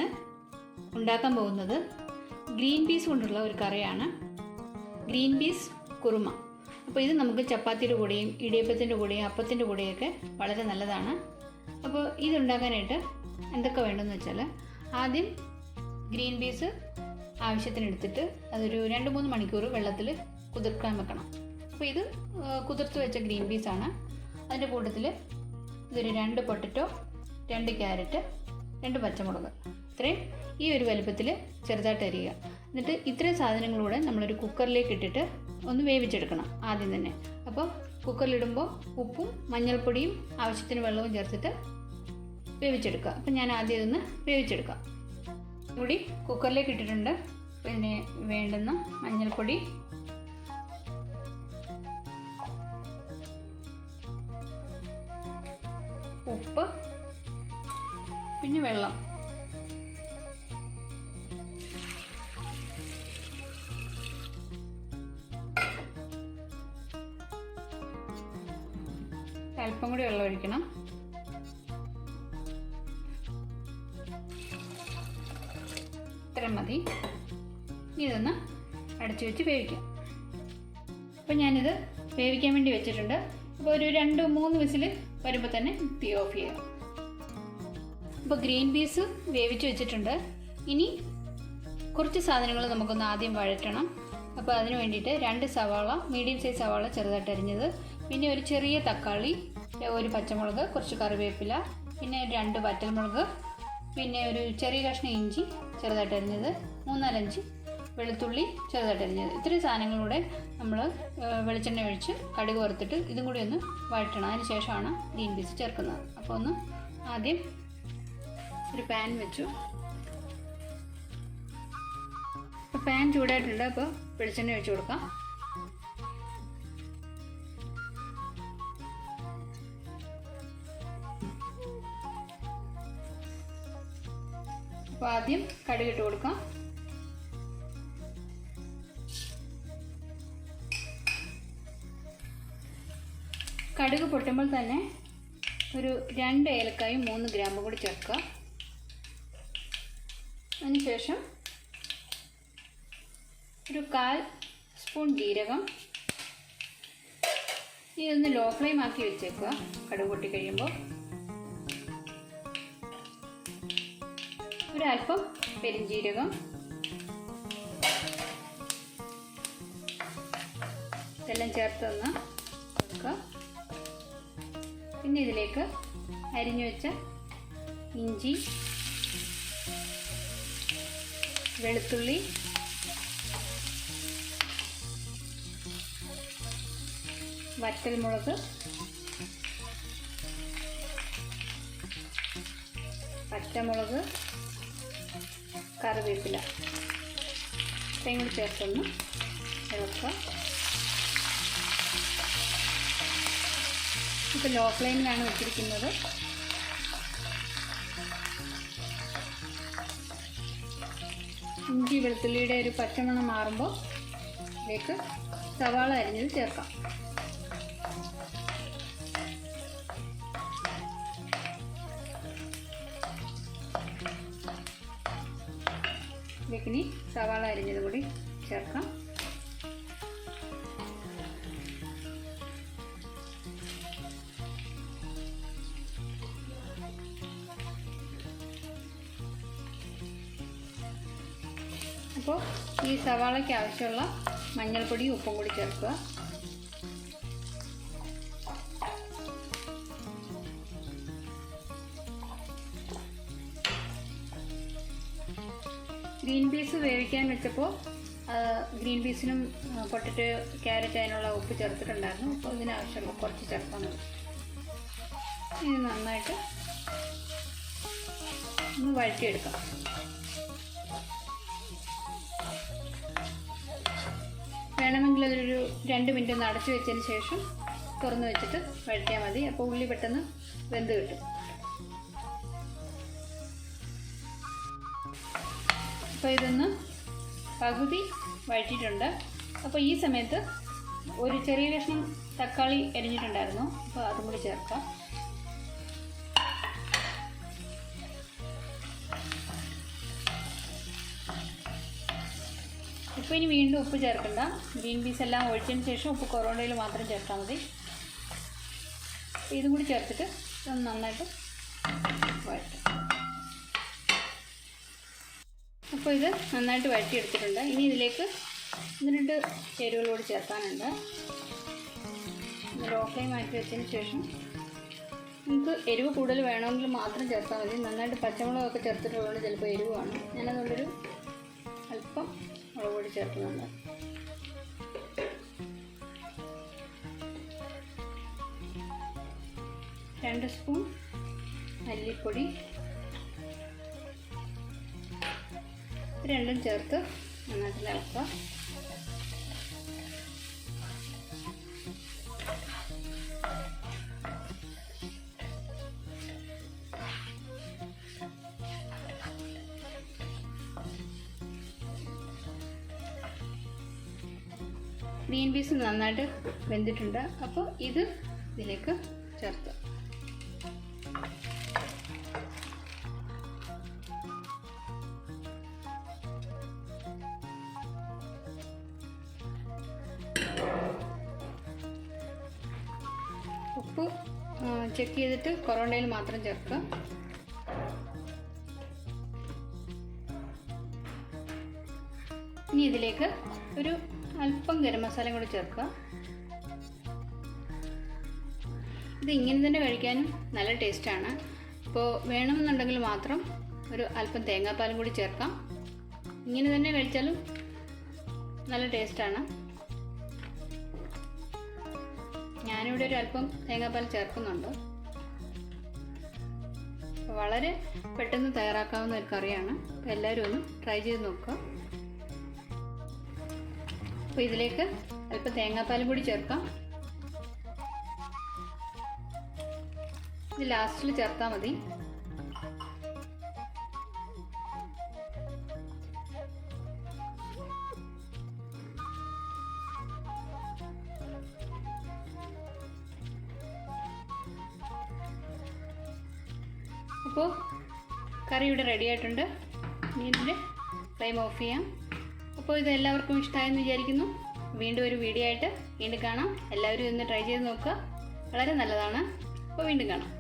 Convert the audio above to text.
ഇന്ന് ഉണ്ടാക്കാൻ പോകുന്നത് ഗ്രീൻ പീസ് കൊണ്ടുള്ള ഒരു കറിയാണ്. Green peas kurma. അപ്പോൾ ഇത് നമുക്ക് ചപ്പാത്തിയുടെ കൂടെയും ഇടിയപ്പത്തിൻ്റെ കൂടെയും അപ്പത്തിൻ്റെ കൂടെയൊക്കെ വളരെ നല്ലതാണ്. അപ്പോൾ ഇതുണ്ടാക്കാനായിട്ട് എന്തൊക്കെ വേണമെന്ന് വെച്ചാൽ, ആദ്യം ഗ്രീൻ പീസ് ആവശ്യത്തിന് എടുത്തിട്ട് അതൊരു 2-3 മണിക്കൂർ വെള്ളത്തിൽ കുതിർക്കാൻ വെക്കണം. അപ്പോൾ ഇത് കുതിർത്ത് വെച്ച ഗ്രീൻ പീസാണ്. അതിൻ്റെ കൂട്ടത്തിൽ ഇതൊരു 2 പൊട്ടറ്റോ, 2 ക്യാരറ്റ്, 2 പച്ചമുളക്, ഇത്രയും ഈ ഒരു വലുപ്പത്തിൽ ചെറുതായിട്ട് അരിയുക. എന്നിട്ട് ഇത്രയും സാധനങ്ങളൂടെ നമ്മളൊരു കുക്കറിലേക്ക് ഇട്ടിട്ട് ഒന്ന് വേവിച്ചെടുക്കണം ആദ്യം തന്നെ. അപ്പോൾ കുക്കറിലിടുമ്പോൾ ഉപ്പും മഞ്ഞൾപ്പൊടിയും ആവശ്യത്തിന് വെള്ളവും ചേർത്തിട്ട് വേവിച്ചെടുക്കുക. അപ്പം ഞാൻ ആദ്യം ഇതൊന്ന് വേവിച്ചെടുക്കാം. കൂടി കുക്കറിലേക്ക് ഇട്ടിട്ടുണ്ട്. പിന്നെ വേണ്ടുന്ന മഞ്ഞൾപ്പൊടി, ഉപ്പ്, പിന്നെ വെള്ളം. അല്പം കൂടി വെള്ളം ഒഴിക്കണം. ഇത്രയും മതി. ഇതൊന്ന് അടച്ചു വെച്ച് വേവിക്കാം. അപ്പോൾ ഞാനിത് വേവിക്കാൻ വേണ്ടി വെച്ചിട്ടുണ്ട്. അപ്പോൾ ഒരു 2-3 വിസിൽ വരുമ്പോൾ തന്നെ തീ ഓഫ് ചെയ്യാം. അപ്പോൾ ഗ്രീൻ പീസ് വേവിച്ച് വെച്ചിട്ടുണ്ട്. ഇനി കുറച്ച് സാധനങ്ങൾ നമുക്കൊന്ന് ആദ്യം വഴറ്റണം. അപ്പോൾ അതിന് വേണ്ടിയിട്ട് 2 സവാള, മീഡിയം സൈസ് സവാള ചെറുതായിട്ട് അരിഞ്ഞത്, പിന്നെ ഒരു ചെറിയ തക്കാളി, ഒരു പച്ചമുളക്, കുറച്ച് കറിവേപ്പില, പിന്നെ 2 വറ്റൽമുളക്, പിന്നെ ഒരു ചെറിയ കഷ്ണം ഇഞ്ചി ചെറുതായിട്ട് അരിഞ്ഞത്, 3-4 വെളുത്തുള്ളി ചെറുതായിട്ട് അരിഞ്ഞത്. ഇത്രയും സാധനങ്ങളിലൂടെ നമ്മൾ വെളിച്ചെണ്ണ ഒഴിച്ച് കടുക് വറുത്തിട്ട് ഇതും കൂടി ഒന്ന് വഴറ്റണം. അതിന് ശേഷമാണ് ഗ്രീൻ പീസ് ചേർക്കുന്നത്. അപ്പോൾ ഒന്ന് ആദ്യം ഒരു പാൻ വെച്ചു. അപ്പോൾ പാൻ ചൂടായിട്ടുണ്ട്. അപ്പോൾ വെളിച്ചെണ്ണ ഒഴിച്ച് കൊടുക്കാം. അപ്പോൾ ആദ്യം കടുക് ഇട്ട് കൊടുക്കാം. കടുക് പൊട്ടുമ്പോൾ തന്നെ ഒരു 2 ഏലക്കായും 3 ഗ്രാമ്പും കൂടി ചേർക്കുക. അതിനുശേഷം ഒരു 1/4 സ്പൂൺ ജീരകം. ഇതൊന്ന് ലോ ഫ്ലെയിം ആക്കി വെച്ചേക്കുക. കടുക് പൊട്ടി കഴിയുമ്പോൾ ഒരല്പം പെരിഞ്ജീരകം, ഇതെല്ലാം ചേർത്തൊന്ന് കൊടുക്കുക. പിന്നെ ഇതിലേക്ക് അരിഞ്ഞു വെച്ച ഇഞ്ചി, വെളുത്തുള്ളി, വറ്റൽമുളക്, പച്ചമുളക്, കറിവേപ്പില ഇത്രയും കൂടി ചേർത്തൊന്ന് ഇളക്കുക. ഇപ്പോൾ ലോ ഫ്ലെയിമിലാണ് വെച്ചിരിക്കുന്നത്. ഇഞ്ചി വെളുത്തുള്ളിയുടെ ഒരു പച്ചമണം മാറുമ്പോൾ ഇതിലേക്ക് സവാള അരിഞ്ഞത് ചേർക്കാം. ഇതിലേക്ക് ഇനി സവാള അരിഞ്ഞത് കൂടി ചേർക്കാം. അപ്പോൾ ഈ സവാളയ്ക്ക് ആവശ്യമുള്ള മഞ്ഞൾപ്പൊടിയും ഉപ്പും കൂടി ചേർക്കുക. ഗ്രീൻ പീസ് വേവിക്കാൻ വെച്ചപ്പോൾ ഗ്രീൻ പീസിനും പൊട്ടറ്റോ, ക്യാരറ്റ് അതിനുള്ള ഉപ്പ് ചേർത്തിട്ടുണ്ടായിരുന്നു. അപ്പോൾ ഇതിനാവശ്യമുള്ള കുറച്ച് ചേർക്കാൻ മതി. ഇത് നന്നായിട്ട് ഒന്ന് വഴറ്റിയെടുക്കാം. വേണമെങ്കിൽ അതൊരു 2 മിനിറ്റ് ഒന്ന് അടച്ചു വെച്ചതിന് ശേഷം തുറന്ന് വെച്ചിട്ട് വഴറ്റിയാൽ മതി. അപ്പോൾ ഉള്ളി പെട്ടെന്ന് വെന്ത് കിട്ടും. അപ്പോൾ ഇതൊന്ന് പകുതി വഴറ്റിയിട്ടുണ്ട്. അപ്പോൾ ഈ സമയത്ത് ഒരു ചെറിയ കഷ്ണം തക്കാളി അരിഞ്ഞിട്ടുണ്ടായിരുന്നു, അപ്പോൾ അതും കൂടി ചേർക്കാം. ഇപ്പോൾ ഇനി വീണ്ടും ഉപ്പ് ചേർക്കണ്ട. ഗ്രീൻ പീസ് എല്ലാം ഒഴിച്ചതിന് ശേഷം ഉപ്പ് കൊറോണയിൽ മാത്രം ചേർത്താൽ മതി. ഇതും കൂടി ചേർത്തിട്ട് ഒന്ന് നന്നായിട്ട് വഴറ്റും. അപ്പോൾ ഇത് നന്നായിട്ട് വഴറ്റിയെടുത്തിട്ടുണ്ട്. ഇനി ഇതിലേക്ക് 1-2 ചേരുവകളോട് ചേർക്കാനുണ്ട്. ലോ ഫ്ലെയിം ആക്കി വെച്ചതിന് ശേഷം നമുക്ക് എരിവ് കൂടുതൽ വേണമെങ്കിൽ മാത്രം ചേർത്താൽ മതി. നന്നായിട്ട് പച്ചമുളകൊക്കെ ചേർത്തിട്ടുള്ളതുകൊണ്ട് ചിലപ്പോൾ എരിവ് കാണും. ഞാനതുകൊണ്ടൊരു അല്പം മുളക് പൊടി ചേർക്കുന്നുണ്ട്. രണ്ട് സ്പൂൺ മല്ലിപ്പൊടി രണ്ടും ചേർത്ത് നന്നായിട്ട് ഇളക്കുക. ഗ്രീൻ പീസ് നന്നായിട്ട് വെന്തിട്ടുണ്ട്. അപ്പോൾ ഇത് ഇതിലേക്ക് ചേർത്ത് ഉപ്പ് ചെക്ക് ചെയ്തിട്ട് കൊറോണയിൽ മാത്രം ചേർക്കുക. ഇനി ഇതിലേക്ക് ഒരു അല്പം ഗരം മസാലയും കൂടി ചേർക്കുക. ഇത് ഇങ്ങനെ തന്നെ കഴിക്കാനും നല്ല ടേസ്റ്റാണ്. ഇപ്പോൾ വേണമെന്നുണ്ടെങ്കിൽ മാത്രം ഒരു അല്പം തേങ്ങാപ്പാലും കൂടി ചേർക്കാം. ഇങ്ങനെ തന്നെ കഴിച്ചാലും നല്ല ടേസ്റ്റാണ്. ഞാനിവിടെ ഒരു അല്പം തേങ്ങാപ്പാൽ ചേർക്കുന്നുണ്ട്. വളരെ പെട്ടെന്ന് തയ്യാറാക്കാവുന്ന ഒരു കറിയാണ്. അപ്പോൾ എല്ലാവരും ഒന്ന് ട്രൈ ചെയ്ത് നോക്കുക. അപ്പോൾ ഇതിലേക്ക് അല്പം തേങ്ങാപ്പാലും കൂടി ചേർക്കാം. ഇത് ലാസ്റ്റിൽ ചേർത്താൽ മതി. അപ്പോൾ കറി ഇവിടെ റെഡി ആയിട്ടുണ്ട്. ഇനി ഇതിൻ്റെ ഫ്ലെയിം ഓഫ് ചെയ്യാം. അപ്പോൾ ഇത് എല്ലാവർക്കും ഇഷ്ടമായെന്ന് വിചാരിക്കുന്നു. വീണ്ടും ഒരു വീഡിയോ ആയിട്ട് വീണ്ടും കാണാം. എല്ലാവരും ഇതൊന്ന് ട്രൈ ചെയ്ത് നോക്കുക. വളരെ നല്ലതാണ്. അപ്പോൾ വീണ്ടും കാണാം.